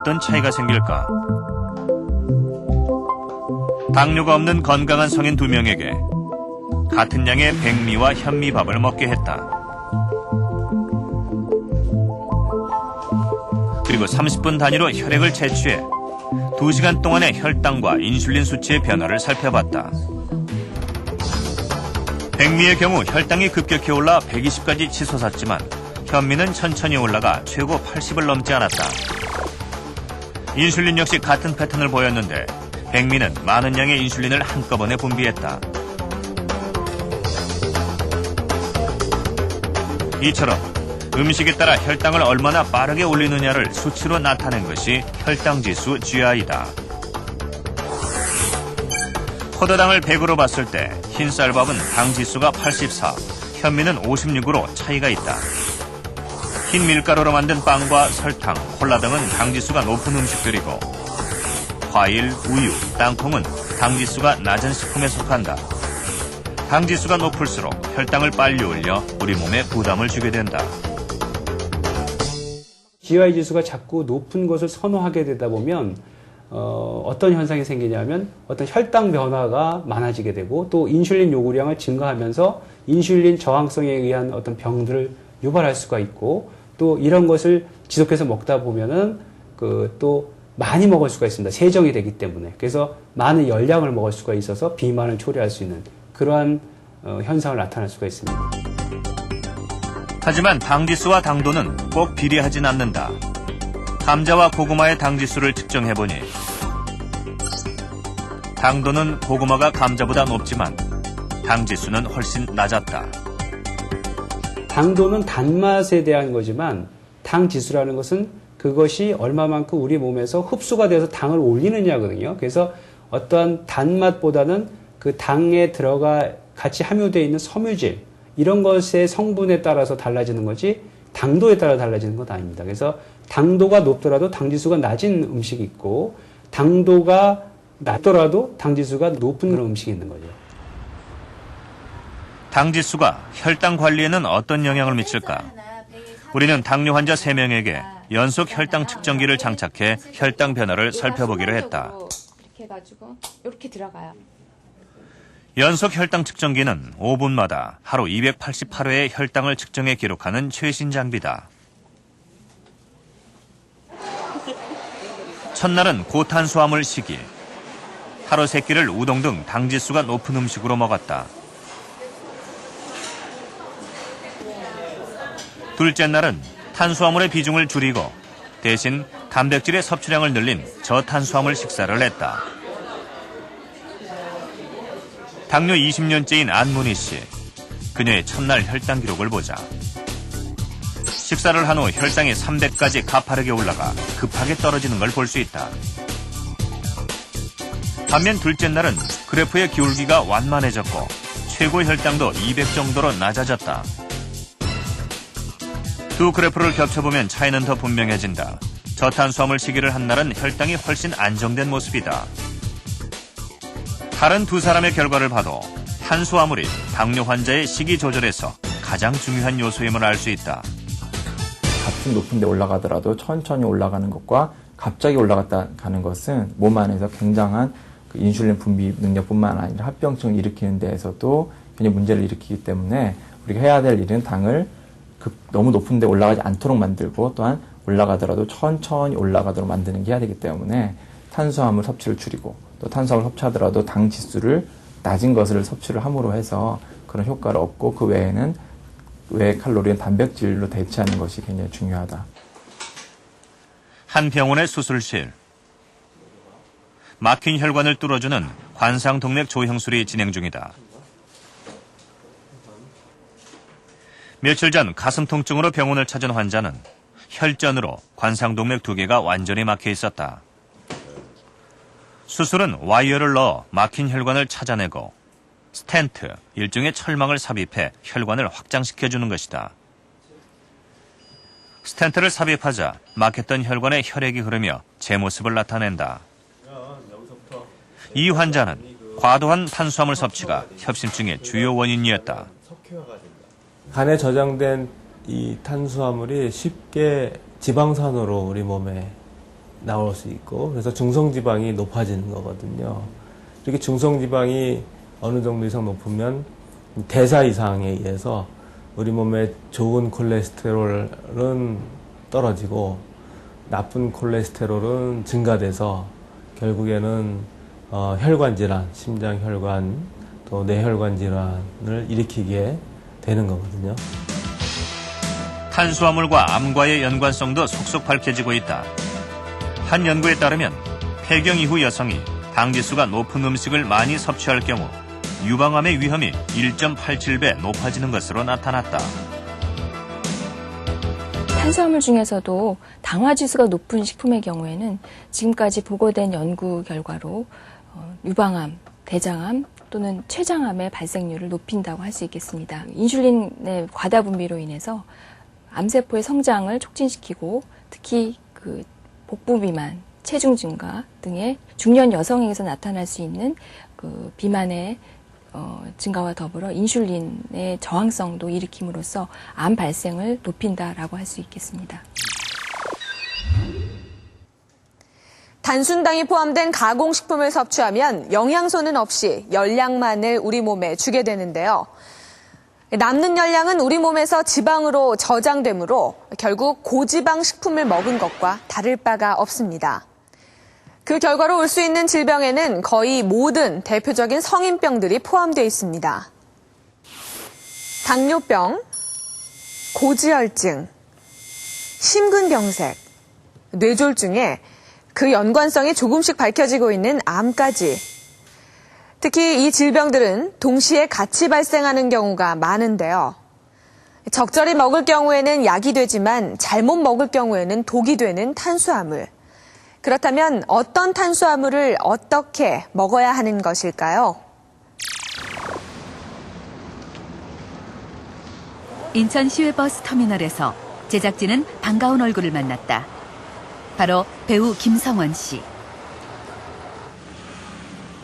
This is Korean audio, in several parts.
어떤 차이가 생길까? 당뇨가 없는 건강한 성인 2명에게 같은 양의 백미와 현미밥을 먹게 했다. 그리고 30분 단위로 혈액을 채취해 2시간 동안의 혈당과 인슐린 수치의 변화를 살펴봤다. 백미의 경우 혈당이 급격히 올라 120까지 치솟았지만 현미는 천천히 올라가 최고 80을 넘지 않았다. 인슐린 역시 같은 패턴을 보였는데 백미는 많은 양의 인슐린을 한꺼번에 분비했다. 이처럼 음식에 따라 혈당을 얼마나 빠르게 올리느냐를 수치로 나타낸 것이 혈당지수 GI다. 포도당을 100으로 봤을 때 흰쌀밥은 당지수가 84, 현미는 56으로 차이가 있다. 흰 밀가루로 만든 빵과 설탕, 콜라 등은 당지수가 높은 음식들이고 과일, 우유, 땅콩은 당지수가 낮은 식품에 속한다. 당지수가 높을수록 혈당을 빨리 올려 우리 몸에 부담을 주게 된다. GI 지수가 자꾸 높은 것을 선호하게 되다 보면 어떤 현상이 생기냐면 어떤 혈당 변화가 많아지게 되고 또 인슐린 요구량을 증가하면서 인슐린 저항성에 의한 어떤 병들을 유발할 수가 있고 또 이런 것을 지속해서 먹다 보면은 또 많이 먹을 수가 있습니다. 세정이 되기 때문에. 그래서 많은 열량을 먹을 수가 있어서 비만을 초래할 수 있는 그러한 현상을 나타낼 수가 있습니다. 하지만 당지수와 당도는 꼭 비례하진 않는다. 감자와 고구마의 당지수를 측정해보니 당도는 고구마가 감자보다 높지만 당지수는 훨씬 낮았다. 당도는 단맛에 대한 거지만 당지수라는 것은 그것이 얼마만큼 우리 몸에서 흡수가 돼서 당을 올리느냐거든요. 그래서 어떠한 단맛보다는 그 당에 같이 함유되어 있는 섬유질 이런 것의 성분에 따라서 달라지는 거지 당도에 따라 달라지는 건 아닙니다. 그래서 당도가 높더라도 당지수가 낮은 음식이 있고 당도가 낮더라도 당지수가 높은 그런 음식이 있는 거죠. 당지수가 혈당 관리에는 어떤 영향을 미칠까? 우리는 당뇨 환자 3명에게 연속 혈당 측정기를 장착해 혈당 변화를 살펴보기로 했다. 이렇게 해가지고 이렇게 들어가요. 연속 혈당 측정기는 5분마다 하루 288회의 혈당을 측정해 기록하는 최신 장비다. 첫날은 고탄수화물 시기. 하루 3끼를 우동 등 당지수가 높은 음식으로 먹었다. 둘째 날은 탄수화물의 비중을 줄이고 대신 단백질의 섭취량을 늘린 저탄수화물 식사를 했다. 당뇨 20년째인 안문희 씨. 그녀의 첫날 혈당 기록을 보자. 식사를 한 후 혈당이 300까지 가파르게 올라가 급하게 떨어지는 걸 볼 수 있다. 반면 둘째 날은 그래프의 기울기가 완만해졌고 최고 혈당도 200 정도로 낮아졌다. 두 그래프를 겹쳐보면 차이는 더 분명해진다. 저탄수화물 시기를 한 날은 혈당이 훨씬 안정된 모습이다. 다른 두 사람의 결과를 봐도 탄수화물이 당뇨 환자의 식이 조절에서 가장 중요한 요소임을 알 수 있다. 같은 높은 데 올라가더라도 천천히 올라가는 것과 갑자기 올라갔다 가는 것은 몸 안에서 굉장한 인슐린 분비 능력뿐만 아니라 합병증을 일으키는 데에서도 굉장히 문제를 일으키기 때문에 우리가 해야 될 일은 당을 너무 높은 데 올라가지 않도록 만들고 또한 올라가더라도 천천히 올라가도록 만드는 게 해야 되기 때문에 탄수화물 섭취를 줄이고 또 탄수화물 섭취하더라도 당 지수를 낮은 것을 섭취를 함으로 해서 그런 효과를 얻고 그 외에는 외의 칼로리는 단백질로 대체하는 것이 굉장히 중요하다. 한 병원의 수술실. 막힌 혈관을 뚫어주는 관상동맥 조형술이 진행 중이다. 며칠 전 가슴 통증으로 병원을 찾은 환자는 혈전으로 관상동맥 2개가 완전히 막혀 있었다. 수술은 와이어를 넣어 막힌 혈관을 찾아내고 스텐트, 일종의 철망을 삽입해 혈관을 확장시켜주는 것이다. 스텐트를 삽입하자 막혔던 혈관에 혈액이 흐르며 제 모습을 나타낸다. 이 환자는 과도한 탄수화물 섭취가 협심증의 주요 원인이었다. 간에 저장된 이 탄수화물이 쉽게 지방산으로 우리 몸에 나올 수 있고 그래서 중성지방이 높아지는 거거든요. 이렇게 중성지방이 어느 정도 이상 높으면 대사 이상에 의해서 우리 몸에 좋은 콜레스테롤은 떨어지고 나쁜 콜레스테롤은 증가돼서 결국에는 혈관 질환, 심장 혈관 또 뇌혈관 질환을 일으키게 되는 거거든요. 탄수화물과 암과의 연관성도 속속 밝혀지고 있다. 한 연구에 따르면 폐경 이후 여성이 당지수가 높은 음식을 많이 섭취할 경우 유방암의 위험이 1.87배 높아지는 것으로 나타났다. 탄수화물 중에서도 당화지수가 높은 식품의 경우에는 지금까지 보고된 연구 결과로 유방암, 대장암 또는 췌장암의 발생률을 높인다고 할 수 있겠습니다. 인슐린의 과다 분비로 인해서 암세포의 성장을 촉진시키고 특히 그 복부 비만, 체중 증가 등의 중년 여성에게서 나타날 수 있는 그 비만의 증가와 더불어 인슐린의 저항성도 일으킴으로써 암 발생을 높인다라고 할 수 있겠습니다. 단순당이 포함된 가공식품을 섭취하면 영양소는 없이 열량만을 우리 몸에 주게 되는데요. 남는 열량은 우리 몸에서 지방으로 저장되므로 결국 고지방 식품을 먹은 것과 다를 바가 없습니다. 그 결과로 올 수 있는 질병에는 거의 모든 대표적인 성인병들이 포함되어 있습니다. 당뇨병, 고지혈증, 심근경색, 뇌졸중에 그 연관성이 조금씩 밝혀지고 있는 암까지. 특히 이 질병들은 동시에 같이 발생하는 경우가 많은데요. 적절히 먹을 경우에는 약이 되지만 잘못 먹을 경우에는 독이 되는 탄수화물. 그렇다면 어떤 탄수화물을 어떻게 먹어야 하는 것일까요? 인천 시외버스 터미널에서 제작진은 반가운 얼굴을 만났다. 바로 배우 김성원 씨.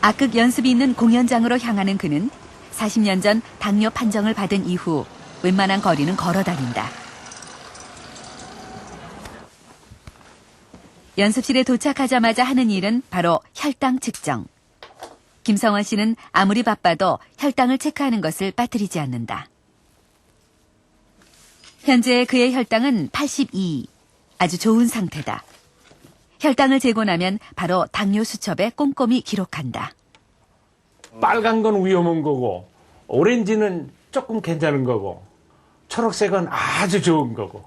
악극 연습이 있는 공연장으로 향하는 그는 40년 전 당뇨 판정을 받은 이후 웬만한 거리는 걸어 다닌다. 연습실에 도착하자마자 하는 일은 바로 혈당 측정. 김성원 씨는 아무리 바빠도 혈당을 체크하는 것을 빠뜨리지 않는다. 현재 그의 혈당은 82, 아주 좋은 상태다. 혈당을 재고 나면 바로 당뇨 수첩에 꼼꼼히 기록한다. 빨간 건 위험한 거고, 오렌지는 조금 괜찮은 거고, 초록색은 아주 좋은 거고.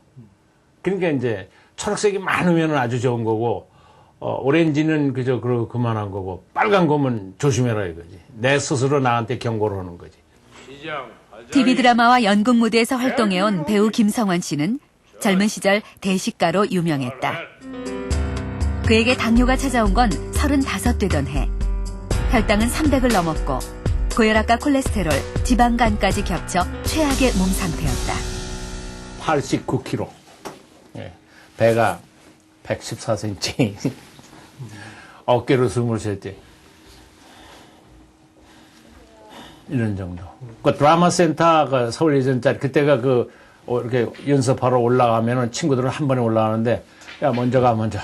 그러니까 이제 초록색이 많으면 아주 좋은 거고, 오렌지는 그저 그만한 거고, 빨간 거면 조심해라 이거지. 내 스스로 나한테 경고를 하는 거지. TV 드라마와 연극 무대에서 활동해온 배우 김성원 씨는 젊은 시절 대식가로 유명했다. 그에게 당뇨가 찾아온 건 35되던 해. 혈당은 300을 넘었고 고혈압과 콜레스테롤, 지방간까지 겹쳐 최악의 몸 상태였다. 89kg. 배가 114cm. 어깨로 숨을 쉴 때. 이런 정도. 그 드라마 센터, 서울 예전짜리, 그때가 이렇게 연습하러 올라가면은 친구들은 한 번에 올라가는데, 야, 먼저 가, 먼저.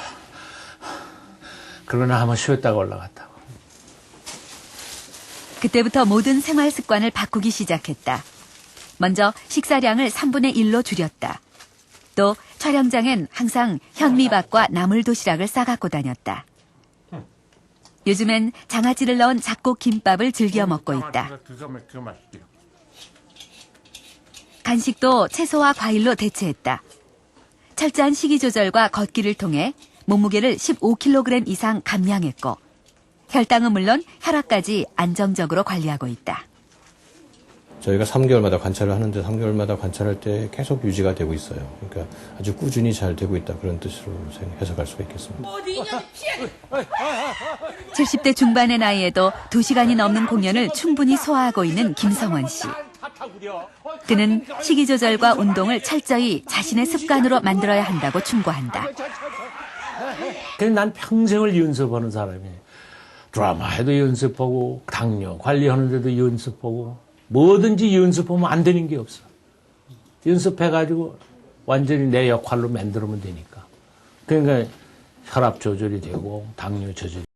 그러나 한번 쉬었다가 올라갔다고. 그때부터 모든 생활 습관을 바꾸기 시작했다. 먼저 식사량을 3분의 1로 줄였다. 또 촬영장엔 항상 현미밥과 나물도시락을 싸갖고 다녔다. 요즘엔 장아찌를 넣은 잡곡 김밥을 즐겨 먹고 있다. 간식도 채소와 과일로 대체했다. 철저한 식이 조절과 걷기를 통해 몸무게를 15kg 이상 감량했고 혈당은 물론 혈압까지 안정적으로 관리하고 있다. 저희가 3개월마다 관찰을 하는데 3개월마다 관찰할 때 계속 유지가 되고 있어요. 그러니까 아주 꾸준히 잘 되고 있다 그런 뜻으로 해석할 수가 있겠습니다. 70대 중반의 나이에도 2시간이 넘는 공연을 충분히 소화하고 있는 김성원 씨. 그는 식이 조절과 운동을 철저히 자신의 습관으로 만들어야 한다고 충고한다. 그래서 난 평생을 연습하는 사람이에요. 드라마에도 연습하고 당뇨 관리하는데도 연습하고 뭐든지 연습하면 안 되는 게 없어. 연습해가지고 완전히 내 역할로 만들면 되니까. 그러니까 혈압 조절이 되고 당뇨 조절이